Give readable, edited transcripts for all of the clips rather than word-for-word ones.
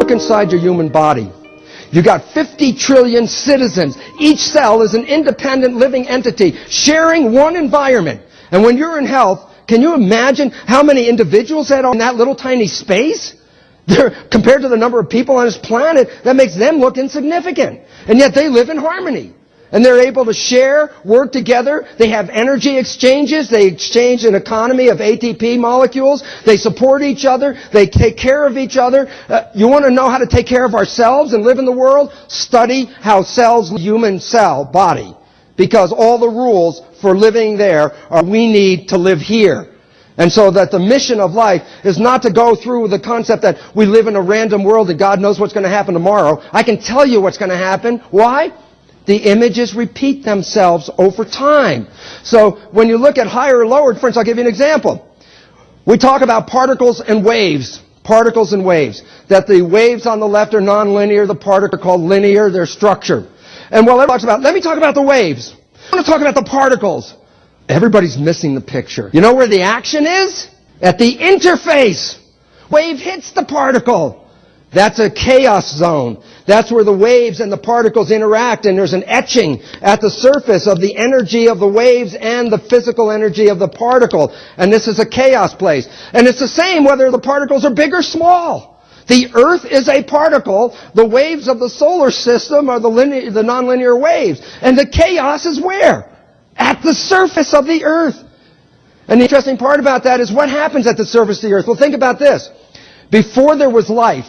look inside your human body, you got 50 trillion citizens. Each cell is an independent living entity sharing one environment. And when you're in health, can you imagine how many individuals that are in that little tiny space? Compared to the number of people on this planet, that makes them look insignificant. And yet they live in harmony. And they're able to share, work together. They have energy exchanges. They exchange an economy of ATP molecules. They support each other. They take care of each other. You want to know how to take care of ourselves and live in the world? Study how cells, human cell, body. Because all the rules for living there are we need to live here. And so that the mission of life is not to go through the concept that we live in a random world and God knows what's going to happen tomorrow. I can tell you what's going to happen. Why? The images repeat themselves over time. So when you look at higher or lower, for instance, I'll give you an example. We talk about particles and waves. Particles and waves. That the waves on the left are nonlinear, the particles are called linear, they're structured. And while everybody talks about, let me talk about the waves. I want to talk about the particles. Everybody's missing the picture. You know where the action is? At the interface. Wave hits the particle. That's a chaos zone. That's where the waves and the particles interact, and there's an etching at the surface of the energy of the waves and the physical energy of the particle. And this is a chaos place. And it's the same whether the particles are big or small. The Earth is a particle. The waves of the solar system are the nonlinear waves. And the chaos is where? At the surface of the Earth. And the interesting part about that is what happens at the surface of the Earth. Well, think about this. Before there was life,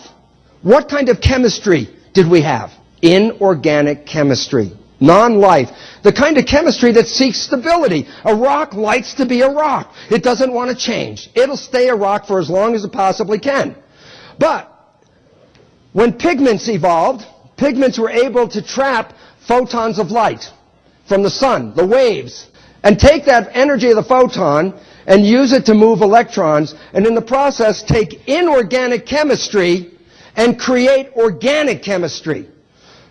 what kind of chemistry did we have? Inorganic chemistry. Non-life. The kind of chemistry that seeks stability. A rock likes to be a rock. It doesn't want to change. It'll stay a rock for as long as it possibly can. But when pigments evolved, pigments were able to trap photons of light from the sun, the waves, and take that energy of the photon and use it to move electrons, and in the process take inorganic chemistry and create organic chemistry.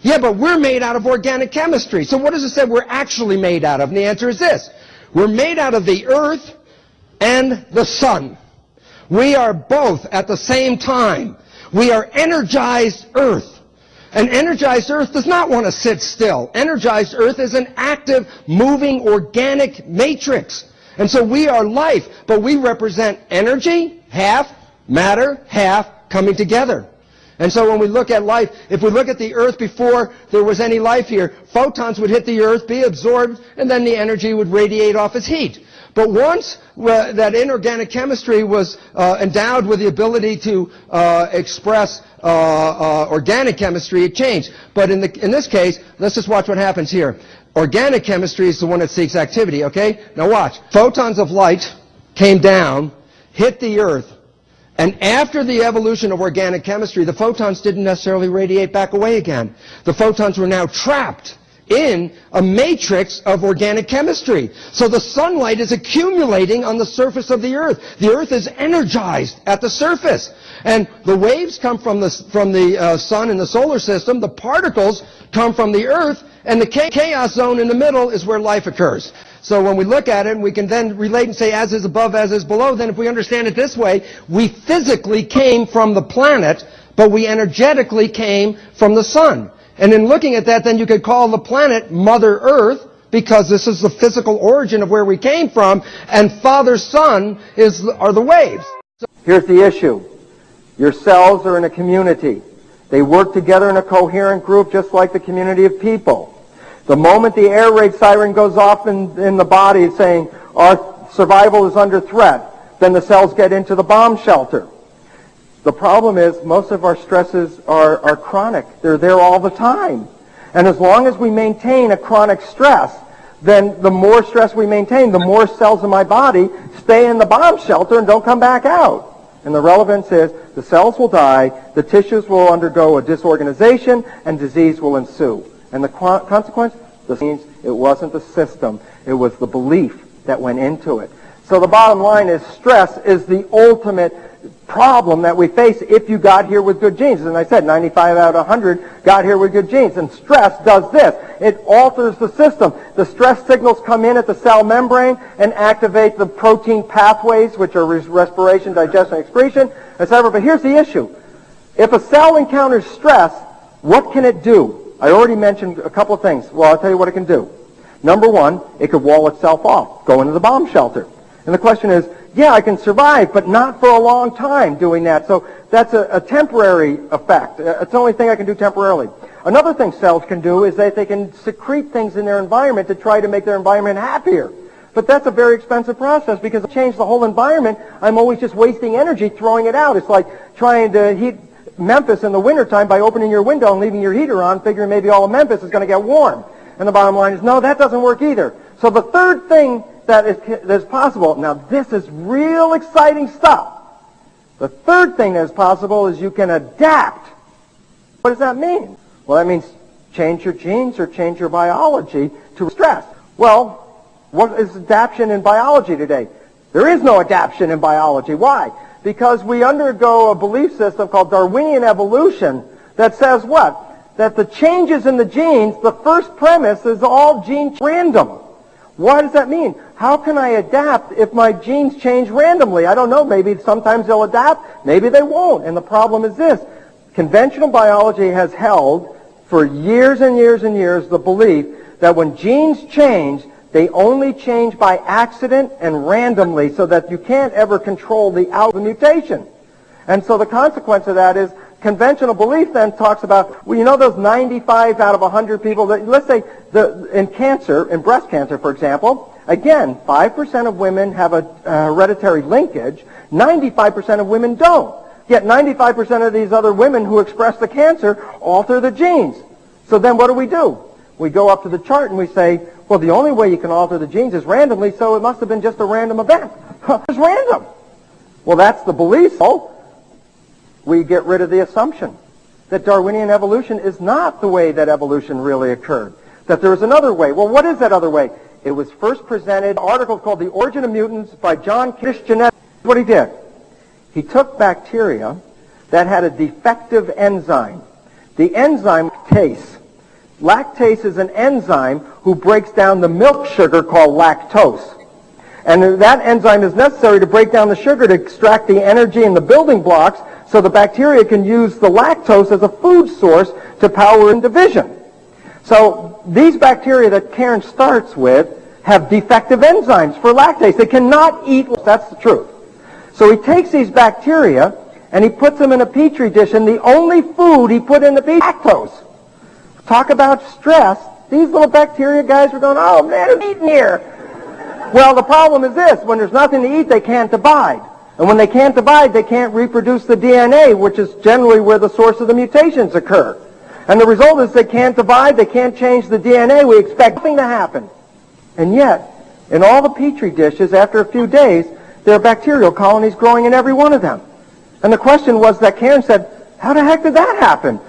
Yeah, but we're made out of organic chemistry. So what does it say we're actually made out of? And the answer is this. We're made out of the earth and the sun. We are both at the same time. We are energized earth. An energized earth does not want to sit still. Energized earth is an active, moving, organic matrix. And so we are life, but we represent energy, half, matter, half, coming together. And so when we look at life, if we look at the earth before there was any life here, photons would hit the earth, be absorbed, and then the energy would radiate off as heat. But once that inorganic chemistry was endowed with the ability to express organic chemistry, it changed. But in this case, let's just watch what happens here. Organic chemistry is the one that seeks activity, okay? Now watch. Photons of light came down, hit the earth, and after the evolution of organic chemistry, the photons didn't necessarily radiate back away again. The photons were now trapped in a matrix of organic chemistry. So the sunlight is accumulating on the surface of the earth. The earth is energized at the surface. And the waves come from the sun and the solar system. The particles come from the earth. And the chaos zone in the middle is where life occurs. So when we look at it, we can then relate and say, as is above, as is below. Then if we understand it this way, we physically came from the planet, but we energetically came from the sun. And in looking at that, then you could call the planet Mother Earth, because this is the physical origin of where we came from, and Father Sun are the waves. Here's the issue. Your cells are in a community. They work together in a coherent group just like the community of people. The moment the air raid siren goes off in the body saying our survival is under threat, then the cells get into the bomb shelter. The problem is most of our stresses are chronic. They're there all the time. And as long as we maintain a chronic stress, then the more stress we maintain, the more cells in my body stay in the bomb shelter and don't come back out. And the relevance is the cells will die, the tissues will undergo a disorganization, and disease will ensue. And the consequence? It wasn't the system. It was the belief that went into it. So the bottom line is stress is the ultimate problem that we face if you got here with good genes. And I said 95 out of 100 got here with good genes. And stress does this. It alters the system. The stress signals come in at the cell membrane and activate the protein pathways, which are respiration, digestion, excretion, etc. But here's the issue. If a cell encounters stress, what can it do? I already mentioned a couple of things. Well, I'll tell you what it can do. Number one, it could wall itself off, go into the bomb shelter. And the question is, yeah, I can survive, but not for a long time doing that. So that's a temporary effect. It's the only thing I can do temporarily. Another thing cells can do is that they can secrete things in their environment to try to make their environment happier. But that's a very expensive process because to change the whole environment, I'm always just wasting energy throwing it out. It's like trying to heat Memphis in the wintertime by opening your window and leaving your heater on, figuring maybe all of Memphis is going to get warm. And the bottom line is, no, that doesn't work either. So the third thing that is possible, now this is real exciting stuff. The third thing that is possible is you can adapt. What does that mean? Well, that means change your genes or change your biology to stress. Well, what is adaptation in biology today? There is no adaptation in biology. Why? Because we undergo a belief system called Darwinian evolution that says what? That the changes in the genes, the first premise is all genes random. What does that mean? How can I adapt if my genes change randomly? I don't know. Maybe sometimes they'll adapt. Maybe they won't. And the problem is this. Conventional biology has held for years and years and years the belief that when genes change, they only change by accident and randomly so that you can't ever control the outcome of the mutation. And so the consequence of that is conventional belief then talks about, well, you know those 95 out of 100 people that, let's say, in cancer, in breast cancer, for example, again, 5% of women have a hereditary linkage, 95% of women don't. Yet 95% of these other women who express the cancer alter the genes. So then what do? We go up to the chart and we say, well, the only way you can alter the genes is randomly, so it must have been just a random event. It's random. Well, that's the belief. So we get rid of the assumption that Darwinian evolution is not the way that evolution really occurred, that there is another way. Well, what is that other way? It was first presented in an article called The Origin of Mutants by John Genetics. What he did, he took bacteria that had a defective enzyme. The enzyme lactase. Lactase is an enzyme who breaks down the milk sugar called lactose. And that enzyme is necessary to break down the sugar to extract the energy and the building blocks so the bacteria can use the lactose as a food source to power in division. So these bacteria that Karen starts with have defective enzymes for lactase. They cannot eat. That's the truth. So he takes these bacteria and he puts them in a petri dish, and the only food he put in the petri dish is lactose. Talk about stress. These little bacteria guys were going, oh man, who's eating here? Well, the problem is this. When there's nothing to eat, they can't divide. And when they can't divide, they can't reproduce the DNA, which is generally where the source of the mutations occur. And the result is they can't divide, they can't change the DNA. We expect nothing to happen. And yet, in all the petri dishes, after a few days, there are bacterial colonies growing in every one of them. And the question was that Karen said, how the heck did that happen?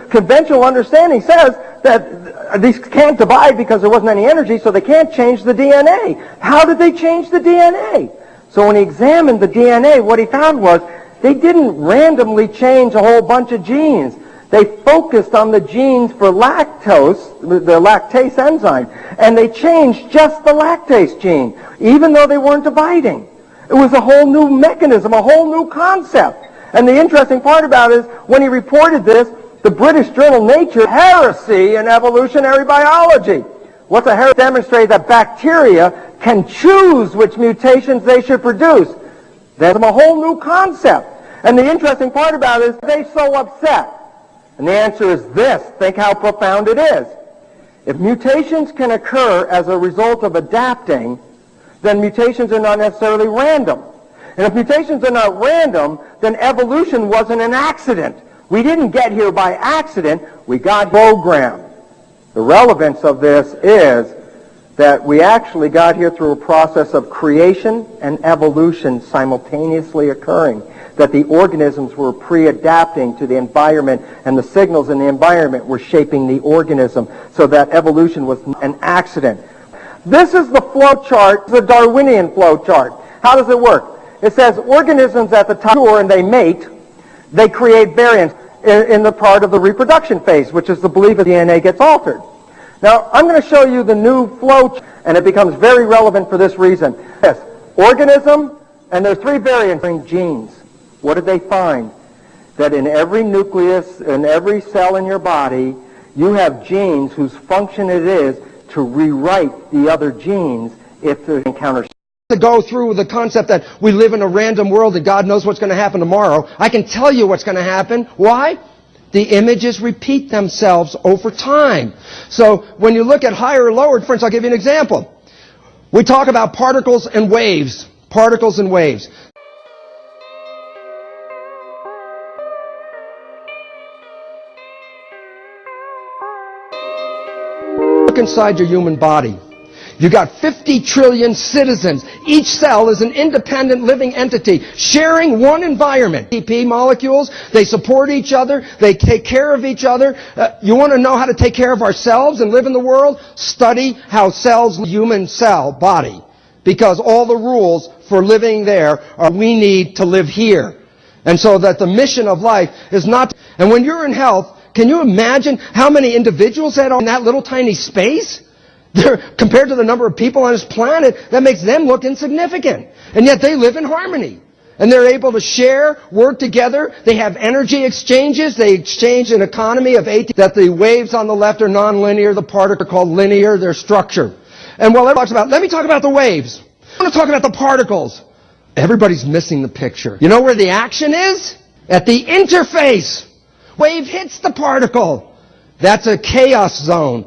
Conventional understanding says that these can't divide because there wasn't any energy, so they can't change the DNA. How did they change the DNA? So when he examined the DNA, what he found was they didn't randomly change a whole bunch of genes. They focused on the genes for lactose, the lactase enzyme, and they changed just the lactase gene, even though they weren't dividing. It was a whole new mechanism, a whole new concept. And the interesting part about it is, when he reported this, the British journal Nature, heresy in evolutionary biology. What's a heresy? Demonstrate that bacteria can choose which mutations they should produce. That's a whole new concept. And the interesting part about it is, they're so upset. And the answer is this. Think how profound it is. If mutations can occur as a result of adapting, then mutations are not necessarily random. And if mutations are not random, then evolution wasn't an accident. We didn't get here by accident. We got programmed. The relevance of this is that we actually got here through a process of creation and evolution simultaneously occurring, that the organisms were pre-adapting to the environment, and the signals in the environment were shaping the organism, so that evolution was an accident. This is the flow chart, the Darwinian flow chart. How does it work? It says organisms at the time mature and they mate, they create variants in the part of the reproduction phase, which is the belief that DNA gets altered. Now, I'm going to show you the new flow chart, and it becomes very relevant for this reason. Yes, organism, and there's three variants in genes. What did they find? that in every nucleus, in every cell in your body, you have genes whose function it is to rewrite the other genes if they encounter. To go through the concept that we live in a random world and God knows what's going to happen tomorrow. I can tell you what's going to happen. Why? The images repeat themselves over time. So when you look at higher or lower, for instance, I'll give you an example. We talk about particles and waves. Particles and waves. Look inside your human body. You got 50 trillion citizens. Each cell is an independent living entity sharing one environment. ATP molecules, they support each other, they take care of each other. You want to know how to take care of ourselves and live in the world? Study how cells, human cell, body. Because all the rules for living there are we need to live here. And so that the mission of life is not... And when you're in health, can you imagine how many individuals that are in that little tiny space? Compared to the number of people on this planet, that makes them look insignificant. And yet they live in harmony. And they're able to share, work together. They have energy exchanges. They exchange an economy of ATP. That the waves on the left are nonlinear. The particles are called linear. They're structured. And while everybody talks about, let me talk about the waves. I want to talk about the particles. Everybody's missing the picture. You know where the action is? At the interface. Wave hits the particle. That's a chaos zone.